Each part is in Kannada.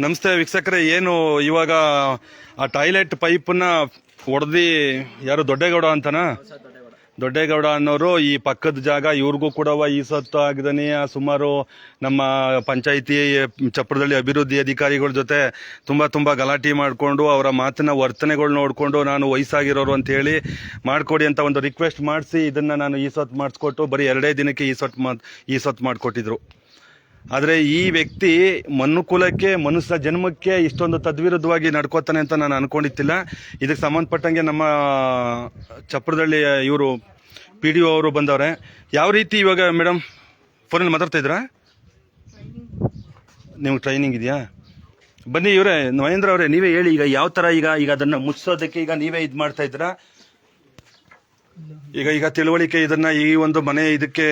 ನಮಸ್ತೆ ವೀಕ್ಷಕರೇ. ಏನು ಇವಾಗ ಆ ಟಾಯ್ಲೆಟ್ ಪೈಪ್ನ ಹೊಡೆದಿ ಯಾರು ದೊಡ್ಡೇಗೌಡ ಅಂತನಾ, ದೊಡ್ಡೇಗೌಡ ಅನ್ನೋರು ಈ ಪಕ್ಕದ ಜಾಗ ಇವ್ರಿಗೂ ಕೂಡ ಈ ಸತ್ತು ಆಗದನೇ ಸುಮಾರು ನಮ್ಮ ಪಂಚಾಯಿತಿ ಚಪ್ರದಳ್ಳಿ ಅಭಿವೃದ್ಧಿ ಅಧಿಕಾರಿಗಳ ಜೊತೆ ತುಂಬಾ ಗಲಾಟೆ ಮಾಡಿಕೊಂಡು ಅವರ ಮಾತಿನ ವರ್ತನೆಗಳು ನೋಡಿಕೊಂಡು ನಾನು ವಯಸ್ಸಾಗಿರೋರು ಅಂತ ಹೇಳಿ ಮಾಡಿಕೊಡಿ ಅಂತ ಒಂದು ರಿಕ್ವೆಸ್ಟ್ ಮಾಡಿಸಿ ಇದನ್ನ ನಾನು ಈ ಸತ್ತು ಮಾಡಿಸ್ಕೊಟ್ಟು ಬರೀ 2 ದಿನಕ್ಕೆ ಈ ಸತ್ತು ಮಾಡಿಕೊಟ್ಟಿದ್ರು. ಆದರೆ ಈ ವ್ಯಕ್ತಿ ಮನುಕುಲಕ್ಕೆ ಮನುಷ್ಯ ಜನ್ಮಕ್ಕೆ ಇಷ್ಟೊಂದು ತದ್ವಿರುದ್ಧವಾಗಿ ನಡ್ಕೋತಾನೆ ಅಂತ ನಾನು ಅನ್ಕೊಂಡಿದ್ದಿಲ್ಲ. ಇದಕ್ಕೆ ಸಂಬಂಧಪಟ್ಟಂಗೆ ನಮ್ಮ ಚಪ್ರದಳ್ಳಿ ಇವರು PDO ಅವರು ಬಂದವ್ರೆ. ಯಾವ ರೀತಿ ಇವಾಗ ಮೇಡಮ್ ಫೋನಲ್ಲಿ ಮಾತಾಡ್ತಾ ಇದ್ರಾ? ನಿಮ್ಗೆ ಟ್ರೈನಿಂಗ್ ಇದೆಯಾ? ಬನ್ನಿ ಇವರೇ, ಮಹೇಂದ್ರ ಅವರೇ, ನೀವೇ ಹೇಳಿ ಈಗ ಯಾವ ಥರ ಈಗ ಅದನ್ನು ಮುಚ್ಚೋದಕ್ಕೆ ಈಗ ನೀವೇ ಇದು ಮಾಡ್ತಾ ಇದ್ದೀರಾ? ಈಗ ತಿಳುವಳಿಕೆ ಇದನ್ನ ಈ ಒಂದು ಮನೆ ಇದಕ್ಕೆ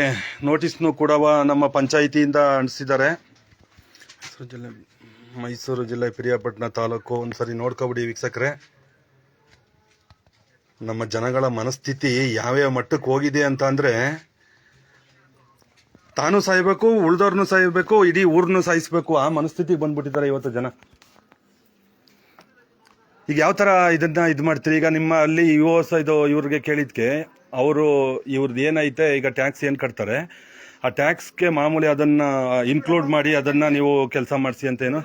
ನೋಟಿಸ್ನು ಕೂಡ ನಮ್ಮ ಪಂಚಾಯಿತಿಯಿಂದ ಅಂಟಿಸಿದ್ದಾರೆ. ಮೈಸೂರು ಜಿಲ್ಲೆ ಪಿರಿಯಾಪಟ್ಟಣ ತಾಲೂಕು. ಒಂದ್ಸರಿ ನೋಡ್ಕೊಬಿಡಿ ವೀಕ್ಷಕರೇ, ನಮ್ಮ ಜನಗಳ ಮನಸ್ಥಿತಿ ಯಾವ್ಯಾವ ಮಟ್ಟಕ್ಕೆ ಹೋಗಿದೆ ಅಂತ ಅಂದ್ರೆ, ತಾನು ಸಾಯ್ಬೇಕು, ಉಳ್ದವ್ರನ್ನು ಸಾಯ್ಬೇಕು, ಇಡೀ ಊರ್ನು ಸಾಯಿಸ್ಬೇಕು, ಆ ಮನಸ್ಥಿತಿಗೆ ಬಂದ್ಬಿಟ್ಟಿದ್ದಾರೆ ಇವತ್ತು ಜನ. ಈಗ ಯಾವ ತರ ಇದನ್ನ ಇದು ಮಾಡ್ತೀರಿ? ಈಗ ನಿಮ್ಮ ಅಲ್ಲಿ ಇವ್ರಿಗೆ ಕೇಳಿದ್ಕೆ ಇವ್ರದ್ದು ಏನೈತೆ ಈಗ ಟ್ಯಾಕ್ಸ್ ಏನ್ ಕಟ್ತಾರೆ, ಆ ಟ್ಯಾಕ್ಸ್ಗೆ ಮಾಮೂಲಿ ಅದನ್ನ ಇನ್ಕ್ಲೂಡ್ ಮಾಡಿ ಅದನ್ನ ನೀವು ಕೆಲಸ ಮಾಡಿಸಿ ಅಂತ ಏನು?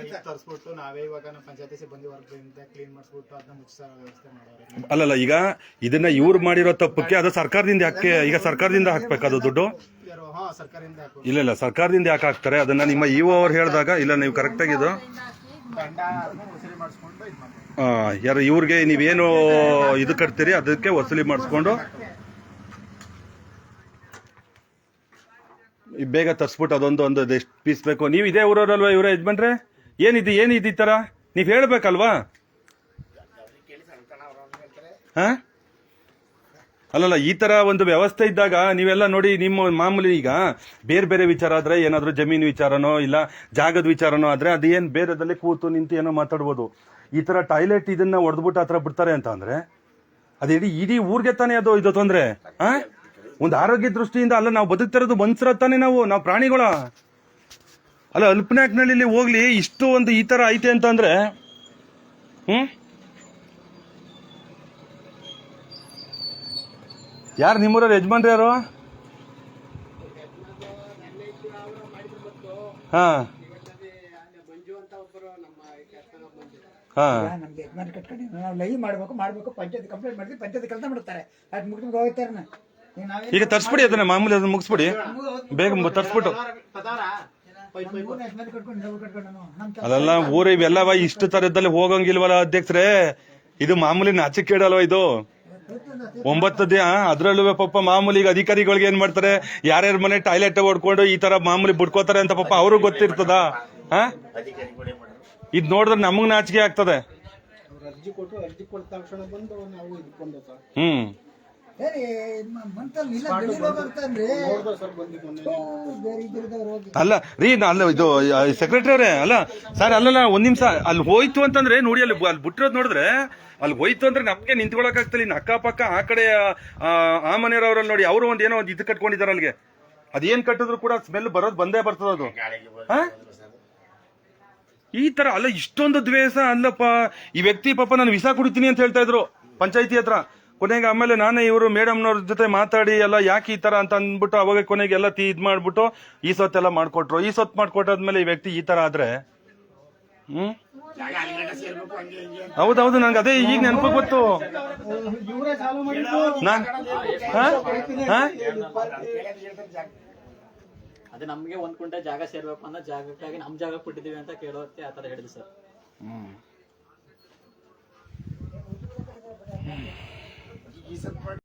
ಅಲ್ಲಲ್ಲ, ಈಗ ಇದನ್ನ ಇವ್ರು ಮಾಡಿರೋ ತಪ್ಪಕ್ಕೆ ಅದು ಸರ್ಕಾರದಿಂದ ಯಾಕೆ, ಈಗ ಸರ್ಕಾರದಿಂದ ಹಾಕ್ಬೇಕು ಅದು ದುಡ್ಡು? ಇಲ್ಲ ಸರ್ಕಾರದಿಂದ ಯಾಕೆ ಹಾಕ್ತಾರೆ ಅದನ್ನ? ನಿಮ್ಮ ಇಒ ಅವ್ರು ಹೇಳಿದಾಗ ಇಲ್ಲ ನೀವು ಕರೆಕ್ಟ್ ಆಗಿದ್ದು ಯಾರು ಇವ್ರಿಗೆ ನೀವೇನು ಇದು ಕಟ್ತೀರಿ ಅದಕ್ಕೆ ವಸೂಲಿ ಮಾಡಿಸ್ಕೊಂಡು ಬೇಗ ತರ್ಸ್ಬಿಟ್ಟು ಅದೊಂದು ಎಷ್ಟು ಪೀಸ್ ಬೇಕು. ನೀವು ಇದೇ ಊರವರಲ್ವಾ ಇವರೇ ಯಜಮಾನ್ರೆ? ಏನಿದೆ ಈ ತರ ನೀವ್ ಹೇಳ್ಬೇಕಲ್ವಾ? ಅಲ್ಲಲ್ಲ, ಈ ತರ ಒಂದು ವ್ಯವಸ್ಥೆ ಇದ್ದಾಗ ನೀವೆಲ್ಲ ನೋಡಿ, ನಿಮ್ಮ ಮಾಮೂಲಿ ಈಗ ಬೇರೆ ವಿಚಾರ ಆದ್ರೆ ಏನಾದ್ರು ಜಮೀನು ವಿಚಾರನೋ ಇಲ್ಲ ಜಾಗದ ವಿಚಾರನೋ ಆದ್ರೆ ಅದೇನ್ ಬೇರೆದಲ್ಲಿ ಕೂತು ನಿಂತು ಏನೋ ಮಾತಾಡ್ಬೋದು. ಈ ತರ ಟಾಯ್ಲೆಟ್ ಇದನ್ನ ಹೊಡೆದ್ಬಿಟ್ಟು ಆತರ ಬಿಡ್ತಾರೆ ಅಂತ ಅಂದ್ರೆ ಅದು ಇಡೀ ಊರ್ಗೆ ತಾನೇ ಇದು ತೊಂದ್ರೆ. ಒಂದು ಆರೋಗ್ಯ ದೃಷ್ಟಿಯಿಂದ ಅಲ್ಲ, ನಾವು ಬದುಕ್ತಿರೋದು ಮನ್ಸರ ತಾನೆ, ನಾವು ಪ್ರಾಣಿಗಳ ಅಲ್ಲ. ಅಲ್ಪನಾಕ್ನಲ್ಲಿ ಹೋಗ್ಲಿ ಇಷ್ಟು ಒಂದು ಈ ತರ ಐತೆ ಅಂತ ಅಂದ್ರೆ ಯಾರು ನಿಮ್ಮೂರ ಯಜಮಾನ್ರಿ ಯಾರು? ಈಗ ತರ್ಸ್ಬಿಡಿ ಅದನ್ನ, ಮಾಮೂಲಿ ಅದನ್ನ ಮುಗಿಸ್ಬಿಡಿ, ಬೇಗ ತರ್ಸ್ಬಿಟ್ಟು. ಅದೆಲ್ಲ ಊರ ಇವೆಲ್ಲವ ಇಷ್ಟು ತರದಲ್ಲಿ ಹೋಗಂಗಿಲ್ವಲ್ಲ ಅಧ್ಯಕ್ಷರೇ? ಇದು ಮಾಮೂಲಿ ನಾಚಿಕೆಡಲ್ವ ಇದು? 9 ದಿನ ಅದ್ರಲ್ಲೂ ಪಾಪ ಮಾಮೂಲಿ ಈಗ ಅಧಿಕಾರಿಗಳಿಗೆ ಏನ್ ಮಾಡ್ತಾರೆ, ಯಾರ್ಯಾರ ಮನೆ ಟಾಯ್ಲೆಟ್ ಹೊಡ್ಕೊಂಡು ಈ ತರ ಮಾಮೂಲಿ ಬಿಡ್ಕೋತಾರೆ ಅಂತ ಪಾಪ ಅವ್ರಿಗೆ ಗೊತ್ತಿರ್ತದ? ಇದ್ ನೋಡಿದ್ರೆ ನಮಗ್ ನಾಚಿಕೆ ಆಗ್ತದೆ. ಅಲ್ಲ ರೀ, ಅಲ್ಲ ಇದು ಸೆಕ್ರೆಟರಿ ಅವರೇ, ಅಲ್ಲ ಸರ್, ಅಲ್ಲಲ್ಲ ಒಂದ್ ನಿಮಿಷ. ಅಲ್ಲಿ ಹೋಯ್ತು ಅಂತಂದ್ರೆ ನೋಡಿ, ಅಲ್ಲಿ ಬಿಟ್ಟಿರೋದ್ ನೋಡಿದ್ರೆ ಅಲ್ಲಿ ಹೋಯ್ತು ಅಂದ್ರೆ ನಮ್ಗೆ ನಿಂತ್ಕೊಳಕ್ ಆಗ್ತಲ್ಲ. ಇನ್ನು ಅಕ್ಕಪಕ್ಕ ಆ ಕಡೆ ಆ ಮನೆಯವ್ರಲ್ಲಿ ನೋಡಿ, ಅವರು ಏನೋ ಇದು ಕಟ್ಕೊಂಡಿದಾರೆ ಅಲ್ಲಿಗೆ. ಅದೇನ್ ಕಟ್ಟಿದ್ರು ಕೂಡ ಸ್ಮೆಲ್ ಬಂದೇ ಬರ್ತದ ಅದು. ಈ ತರ ಅಲ್ಲ, ಇಷ್ಟೊಂದು ದ್ವೇಷ ಅಲ್ಲಪ್ಪ. ಈ ವ್ಯಕ್ತಿ ಪಾಪ ನಾನು ವಿಸಾ ಕುಡಿತೀನಿ ಅಂತ ಹೇಳ್ತಾ ಇದ್ರು ಪಂಚಾಯತಿ ಹತ್ರ. ಕೊನೆಗೆ ಆಮೇಲೆ ನಾನೇ ಇವರು ಮೇಡಮ್ನವ್ರ ಜೊತೆ ಮಾತಾಡಿ ಎಲ್ಲ ಯಾಕೆ ಈ ತರ ಅಂತ ಅಂದ್ಬಿಟ್ಟು ಅವಾಗ ಕೊನೆಗೆ ಎಲ್ಲ ಇದ್ ಮಾಡ್ಬಿಟ್ಟು ಈ ಸೊತ್ತೆಲ್ಲ ಮಾಡ್ಕೊಟ್ರು. ಈ ಸೊತ್ತು ಮಾಡ್ಕೊಟ್ಟಾದ್ಮೇಲೆ ಈ ವ್ಯಕ್ತಿ ಈ ತರ ಆದ್ರೆ ಹೌದೌದು, ನಂಗೆ ಅದೇ ಈಗ ನೆನಪು ಗೊತ್ತು. ಅದೇ ನಮ್ಗೆ 1 ಕುಂಟೆ ಜಾಗ ಸೇರ್ಬೇಕು ಅನ್ನೋ ಜಾಗಕ್ಕಾಗಿ ನಮ್ ಜಾಗ ಕೊಟ್ಟಿದೀವಿ ಅಂತ ಕೇಳೋಕೆ ಆತರ ಹೇಳಿದ್ರು ಸರ್.